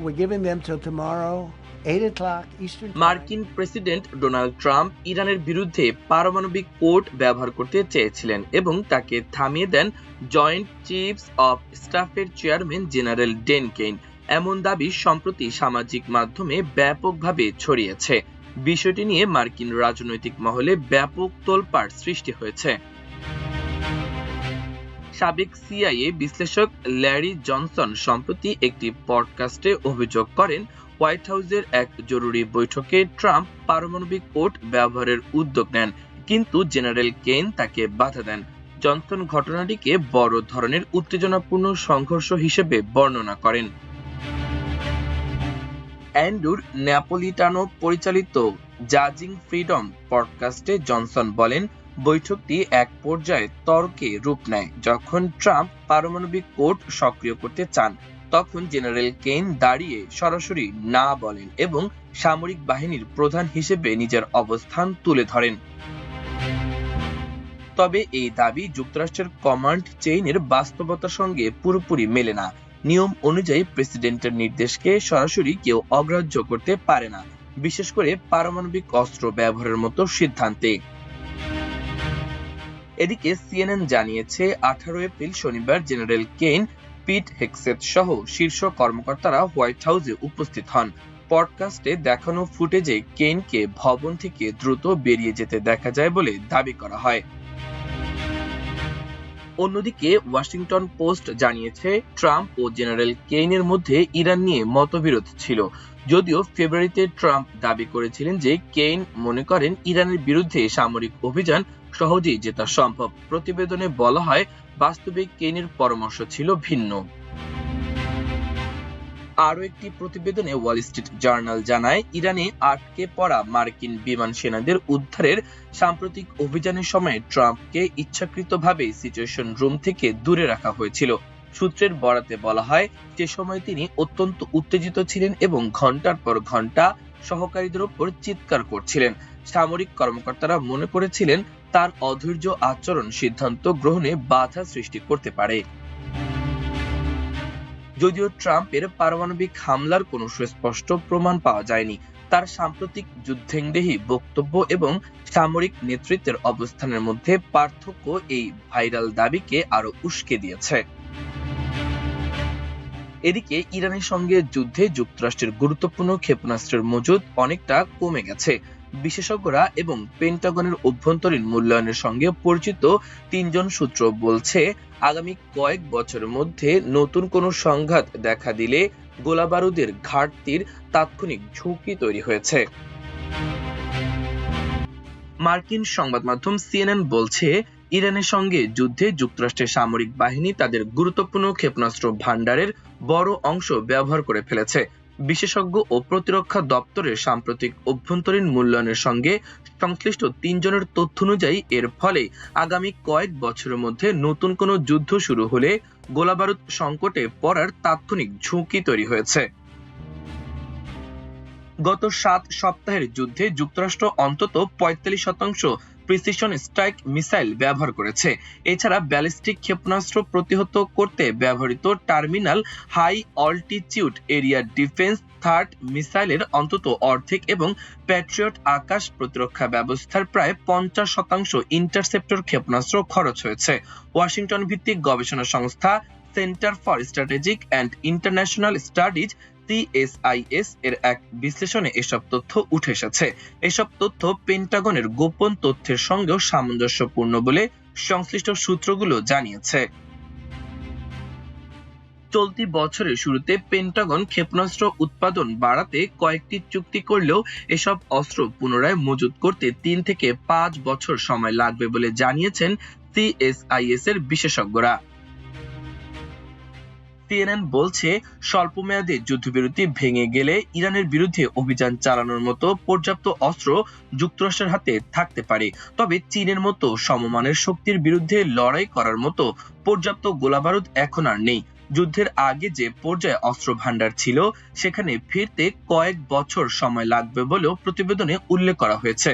We're giving them till tomorrow, 8 o'clock Eastern time. মার্কিন president Donald Trump ইরানের বিরুদ্ধে পারমাণবিক কোড ব্যবহার করতে চেয়েছিলেন এবং তাকে থামিয়ে দেন জয়েন্ট চিফস অব স্টাফের চেয়ারম্যান জেনারেল ডেন কেইন। এমন দাবি সম্প্রতি সামাজিক মাধ্যমে ব্যাপকভাবে ছড়িয়েছে। বিষয়টি নিয়ে মার্কিন রাজনৈতিক মহলে ব্যাপক তোলপাড় সৃষ্টি হয়েছে। সাবেক সিআইএ বিশ্লেষক ল্যারি জনসন সম্প্রতি একটি পডকাস্টে অভিযোগ করেন, হোয়াইট হাউসের এক জরুরি বৈঠকে ট্রাম্প পারমাণবিক কোড ব্যবহারের উদ্যোগ নেন, কিন্তু জেনারেল কেইন তাকে বাধা দেন। জনসন ঘটনাটিকে বড় ধরনের উত্তেজনাপূর্ণ সংঘর্ষ হিসেবে বর্ণনা করেন। অ্যান্ড্রু ন্যাপোলিটানো পরিচালিত জাজিং ফ্রিডম পডকাস্টে জনসন বলেন, বৈঠকটি এক পর্যায়ে তর্কে রূপ নেয়। যখন ট্রাম্প পারমাণবিক কোড সক্রিয় করতে চান, তখন জেনারেল কেইন দাঁড়িয়ে সরাসরি না বলেন এবং সামরিক বাহিনীর প্রধান হিসেবে নিজের অবস্থান তুলে ধরেন। তবে এই দাবি যুক্তরাষ্ট্রের কমান্ড চেইনের বাস্তবতার সঙ্গে পুরোপুরি মেলে না। নিয়ম অনুযায়ী প্রেসিডেন্টের নির্দেশকে সরাসরি কেউ অগ্রাহ্য করতে পারে না, বিশেষ করে পারমাণবিক অস্ত্র ব্যবহারের মতো সিদ্ধান্তে। এদিকে সিএনএন জানিয়েছে 18 এপ্রিল শনিবার জেনারেল কেইন, পিট হেগসেথ সহ শীর্ষ কর্মকর্তারা হোয়াইট হাউসে উপস্থিত হন। পডকাস্টে দেখানো ফুটেজে কেইনকে ভবন থেকে দ্রুত বেরিয়ে যেতে দেখা যায় বলে দাবি করা হয়। অন্যদিকে ওয়াশিংটন পোস্ট জানিয়েছে, ট্রাম্প ও জেনারেল কেইনের মধ্যে ইরান নিয়ে মতবিরোধ ছিল। যদিও ফেব্রুয়ারিতে ট্রাম্প দাবি করেছিলেন যে কেইন মনে করেন ইরানের বিরুদ্ধে সামরিক অভিযান সহজেই জেতা সম্ভব। প্রতিবেদনে বলা হয়, বাস্তবে কেইনের পরামর্শ ছিল ভিন্ন। আরও একটি প্রতিবেদনে ওয়াল স্ট্রিট জার্নাল জানায়, ইরানে আটকে পড়া মার্কিন বিমান সেনাদের উদ্ধারের সাম্প্রতিক অভিযানের সময় ট্রাম্পকে ইচ্ছাকৃতভাবে সিচুয়েশন রুম থেকে দূরে রাখা হয়েছিল। সূত্রের বরাতে বলা হয়, সে সময় তিনি অত্যন্ত উত্তেজিত ছিলেন এবং ঘন্টার পর ঘন্টা সহকারীদের ওপর চিৎকার করছিলেন। সামরিক কর্মকর্তারা মনে করেছিলেন তার অধৈর্য আচরণ সিদ্ধান্ত গ্রহণে বাধা সৃষ্টি করতে পারে। যদিও ট্রাম্পের পারমাণবিক হামলার কোনো সুস্পষ্ট প্রমাণ পাওয়া যায়নি, তার সাম্প্রতিক যুদ্ধেংদেহী বক্তব্য এবং সামরিক নেতৃত্বের অবস্থানের মধ্যে পার্থক্য এই ভাইরাল দাবিকে আরো উস্কে দিয়েছে। এদিকে ইরানের সঙ্গে যুদ্ধে যুক্তরাষ্ট্রের গুরুত্বপূর্ণ ক্ষেপণাস্ত্রের মজুদ অনেকটা কমে গেছে। বিশেষজ্ঞরা এবং পেন্টাগনের অভ্যন্তরীণ মূল্যায়নের সঙ্গে পরিচিত 3 জন সূত্র বলছে, আগামী কয়েক বছরের মধ্যে নতুন কোনো সংঘাত দেখা দিলে গোলাবারুদের ঘাটতির তাৎক্ষণিক ঝুঁকি তৈরি হয়েছে। মার্কিন সংবাদ মাধ্যম সিএনএন বলছে, ইরানের সঙ্গে যুদ্ধে যুক্তরাষ্ট্রের সামরিক বাহিনী তাদের গুরুত্বপূর্ণ ক্ষেপণাস্ত্র ভান্ডারের বড় অংশ ব্যবহার করে ফেলেছে। বিশেষজ্ঞ ও প্রতিরক্ষা দপ্তরের সাম্প্রতিক অভ্যন্তরীণ মূল্যায়নের সঙ্গে সংশ্লিষ্ট 3 জনের তথ্য অনুযায়ী এর ফলে আগামী কয়েক বছরের মধ্যে নতুন কোনো যুদ্ধ শুরু হলে গোলাবারুদ সংকটে পড়ার তাৎক্ষণিক ঝুঁকি তৈরি হয়েছে। গত 7 সপ্তাহের যুদ্ধে যুক্তরাষ্ট্র অন্তত 45% প্রিসিশন স্ট্রাইক মিসাইল ব্যবহার করেছে। এছাড়া ব্যালিস্টিক ক্ষেপণাস্ত্র প্রতিহত করতে ব্যবহৃত terminal high altitude area defence THAAD মিসাইলের অন্তত অর্ধেক এবং প্যাট্রিয়ট আকাশ প্রতিরক্ষা ব্যবস্থার প্রায় 50% ইন্টারসেপ্টর ক্ষেপণাস্ত্র খরচ হয়েছে। ওয়াশিংটন ভিত্তিক গবেষণা সংস্থা centre for strategic and international studies CSIS এর এক বিশ্লেষণে এসব তথ্য উঠে এসেছে। এসব তথ্য পেন্টাগনের গোপন তথ্যের সঙ্গেও সামঞ্জস্যপূর্ণ বলে সংশ্লিষ্ট সূত্রগুলো জানিয়েছে। চলতি বছরের শুরুতে পেন্টাগন ক্ষেপণাস্ত্র উৎপাদন বাড়াতে কয়েকটি চুক্তি করলেও এসব অস্ত্র পুনরায় মজুত করতে 3 থেকে 5 বছর সময় লাগবে বলে জানিয়েছেন CSIS এর বিশেষজ্ঞরা। সিএনএন বলছে, স্বল্পমেয়াদে যুদ্ধবিরতি ভেঙে গেলে ইরানের বিরুদ্ধে অভিযান চালানোর মতো পর্যাপ্ত অস্ত্র যুক্তরাষ্ট্রের হাতে থাকতে পারে। তবে চীনের মতো সমমানের শক্তির বিরুদ্ধে লড়াই করার মতো পর্যাপ্ত গোলাবারুদ এখন আর নেই। যুদ্ধের আগে যে পর্যায়ে অস্ত্র ভান্ডার ছিল, সেখানে ফিরতে কয়েক বছর সময় লাগবে বলেও প্রতিবেদনে উল্লেখ করা হয়েছে।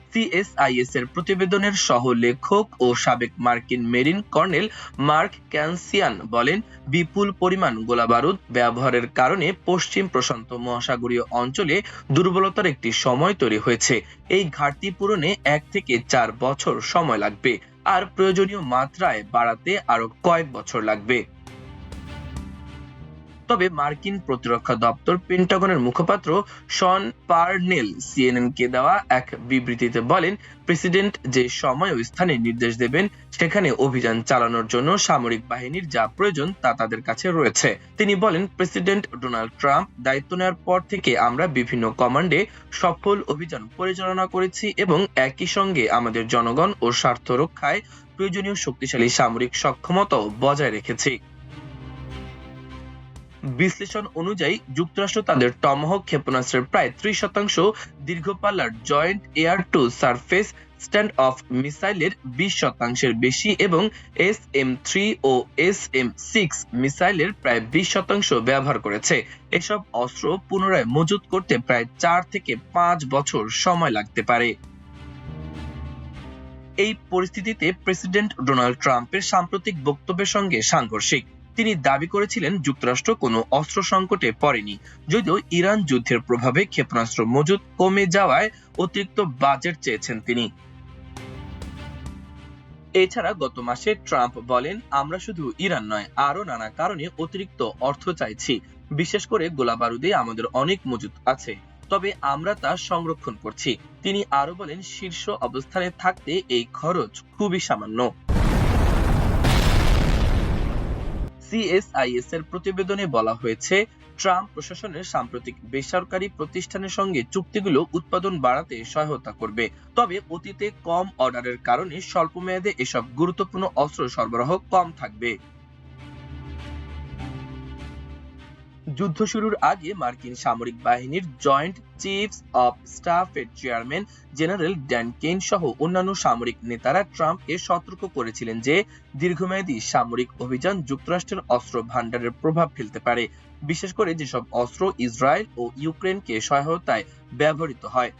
সিএসআইএস এর প্রতিবেদনের সহ-লেখক ও সাবেক মার্কিন মেরিন কর্নেল মার্ক ক্যানসিয়ান বলেন, বিপুল পরিমাণ গোলাবারুদ ব্যবহারের কারণে পশ্চিম প্রশান্ত মহাসাগরীয় অঞ্চলে দুর্বলতার একটি সময় তৈরি হয়েছে। এই ঘাটতি পূরণে 1 থেকে 4 বছর সময় লাগবে, আর প্রয়োজনীয় মাত্রায় বাড়াতে আরো কয়েক বছর লাগবে। তবে মার্কিন প্রতিরক্ষা দপ্তর পেন্টাগনের মুখপাত্র শন পার্নেল সিএনএনকে দেওয়া এক বিবৃতিতে বলেন, প্রেসিডেন্ট যে সময় ও স্থানে নির্দেশ দেবেন সেখানে অভিযান চালানোর জন্য সামরিক বাহিনীর যা প্রয়োজন তা তাদের কাছে রয়েছে। তিনি বলেন, প্রেসিডেন্ট ডোনাল্ড ট্রাম্প দায়িত্ব নেওয়ার পর থেকে আমরা বিভিন্ন কমান্ডে সফল অভিযান পরিচালনা করেছি এবং একই সঙ্গে আমাদের জনগণ ও স্বার্থ রক্ষায় প্রয়োজনীয় শক্তিশালী সামরিক সক্ষমতাও বজায় রেখেছি। বিশ্লেষণ অনুযায়ী যুক্তরাষ্ট্র তাদের টমাহক ক্ষেপণাস্ত্রের প্রায় 30% দীর্ঘপাল্লার joint air to surface stand off মিসাইলের 20% বেশি এবং SM-3 ও SM-6 মিসাইলের প্রায় 20% ব্যবহার করেছে। এসব অস্ত্র পুনরায় মজুত করতে প্রায় 4 থেকে 5 বছর সময় লাগতে পারে। এই পরিস্থিতিতে প্রেসিডেন্ট ডোনাল্ড ট্রাম্পের সাম্প্রতিক বক্তব্যের সঙ্গে সাংঘর্ষিক। তিনি দাবি করেছিলেন যুক্তরাষ্ট্র কোনো অস্ত্র সংকটে পড়েনি, যদিও ইরান যুদ্ধের প্রভাবে ক্ষেপণাস্ত্র মজুত কমে যাওয়ায় অতিরিক্ত বাজেট চেয়েছেন তিনি। এছাড়া গত মাসে ট্রাম্প বলেন, আমরা শুধু ইরান নয়, আরো নানা কারণে অতিরিক্ত অর্থ চাইছি। বিশেষ করে গোলাবারুদে আমাদের অনেক মজুত আছে, তবে আমরা তা সংরক্ষণ করছি। তিনি আরো বলেন, শীর্ষ অবস্থানে থাকতে এই খরচ খুবই সামান্য। সিএসআইএস এর প্রতিবেদনে বলা হয়েছে, ট্রাম্প প্রশাসনের সাম্প্রতিক বেসরকারি প্রতিষ্ঠানের সঙ্গে চুক্তিগুলো উৎপাদন বাড়াতে সহায়তা করবে, তবে অতীতে কম অর্ডারের কারণে স্বল্পমেয়াদে এসব গুরুত্বপূর্ণ অস্ত্র সরবরাহ কম থাকবে। যুদ্ধ শুরুর আগে মার্কিন সামরিক বাহিনীর জয়েন্ট চিফস অব স্টাফের চেয়ারম্যান জেনারেল ড্যান কেইন সহ অন্যান্য সামরিক নেতারা ট্রাম্পকে সতর্ক করেছিলেন যে দীর্ঘমেয়াদী সামরিক অভিযান যুক্তরাষ্ট্রের অস্ত্র ভান্ডারের প্রভাব ফেলতে পারে, বিশেষ করে যেসব অস্ত্র ইসরায়েল ও ইউক্রেনকে সহায়তায় ব্যবহৃত হয়।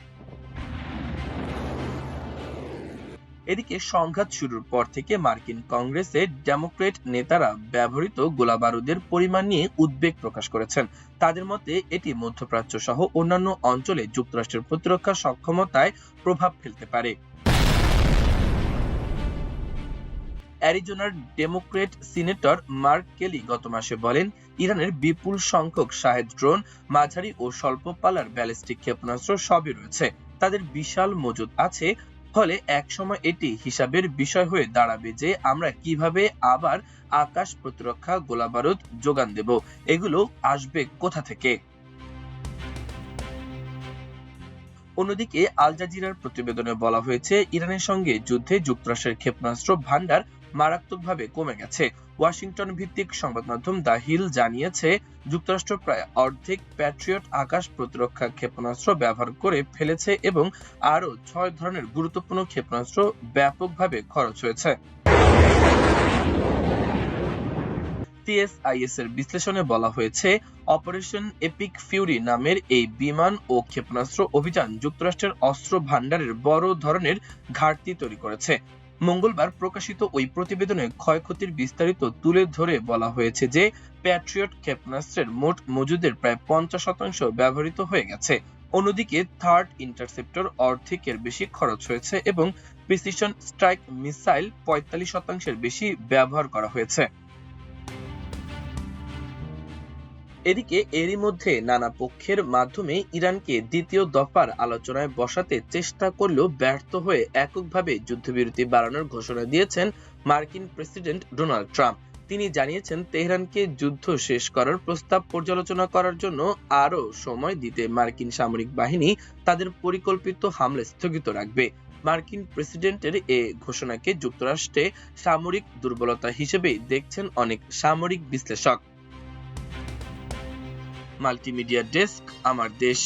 এদিকে সংঘাত শুরুর পর থেকে মার্কিন কংগ্রেসে ডেমোক্রেট নেতারা ব্যবহৃত গোলাবারুদের পরিমাণ নিয়ে উদ্বেগ প্রকাশ করেছেন। তাদের মতে এটি মধ্যপ্রাচ্য সহ অন্যান্য অঞ্চলে যুক্তরাষ্ট্রের প্রতিরক্ষা সক্ষমতায় প্রভাব ফেলতে পারে। অ্যারিজোনার ডেমোক্রেট সিনেটর মার্ক কেলি গত মাসে বলেন, ইরানের বিপুল সংখ্যক শাহেদ ড্রোন, মাঝারি ও স্বল্প পাল্লার ব্যালিস্টিক ক্ষেপণাস্ত্র সবই রয়েছে। তাদের বিশাল মজুদ আছে, ফলে একসময় এটি হিসাবের বিষয় হয়ে দাঁড়াবে যে আমরা কিভাবে আবার আকাশ প্রতিরক্ষা গোলাবারুদ যোগান দেব, এগুলো আসবে কোথা থেকে। অন্যদিকে আল জাজিরার প্রতিবেদনে বলা হয়েছে, ইরানের সঙ্গে যুদ্ধে যুক্তরাষ্ট্রের ক্ষেপণাস্ত্র ভান্ডার মারাত্মকভাবে কমে গেছে। ওয়াশিংটন ভিত্তিক সংবাদ মাধ্যম দ্য হিল জানিয়েছে, যুক্তরাষ্ট্র প্রায় অর্ধেক প্যাট্রিয়ট আকাশ প্রতিরক্ষা ক্ষেপণাস্ত্র ব্যবহার করে ফেলেছে এবং আরো 6 ধরনের গুরুত্বপূর্ণ ক্ষেপণাস্ত্র ব্যাপকভাবে খরচ হয়েছে। সিএসআইএস এর বিশ্লেষণে বলা হয়েছে, অপারেশন এপিক ফিউরি নামের এই বিমান ও ক্ষেপণাস্ত্র অভিযান যুক্তরাষ্ট্রের অস্ত্র ভান্ডারের বড় ধরনের ঘাটতি তৈরি করেছে। মঙ্গলবার প্রকাশিত ওই প্রতিবেদনে ক্ষয়ক্ষতির বিস্তারিত তুলে ধরে বলা হয়েছে যে প্যাট্রিয়ট ক্ষেপণাস্ত্রের মোট মজুদের প্রায় 50% ব্যবহৃত হয়ে গেছে। অন্যদিকে থার্ড ইন্টারসেপ্টর অর্ধেকের বেশি খরচ হয়েছে এবং প্রিসিশন স্ট্রাইক মিসাইল 45% বেশি ব্যবহার করা হয়েছে। এদিকে এরই মধ্যে নানা পক্ষের মাধ্যমে ইরানকে দ্বিতীয় দফার আলোচনায় বসাতে চেষ্টা করলেও ব্যর্থ হয়ে এককভাবে যুদ্ধবিরতি বাড়ানোর ঘোষণা দিয়েছেন মার্কিন প্রেসিডেন্ট ডোনাল্ড ট্রাম্প। তিনি জানিয়েছেন, তেহরানকে যুদ্ধ শেষ করার প্রস্তাব পর্যালোচনা করার জন্য আরও সময় দিতে মার্কিন সামরিক বাহিনী তাদের পরিকল্পিত হামলা স্থগিত রাখবে। মার্কিন প্রেসিডেন্টের এ ঘোষণাকে যুক্তরাষ্ট্রে সামরিক দুর্বলতা হিসেবেই দেখছেন অনেক সামরিক বিশ্লেষক। মাল্টিমিডিয়া ডেস্ক, আমার দেশ।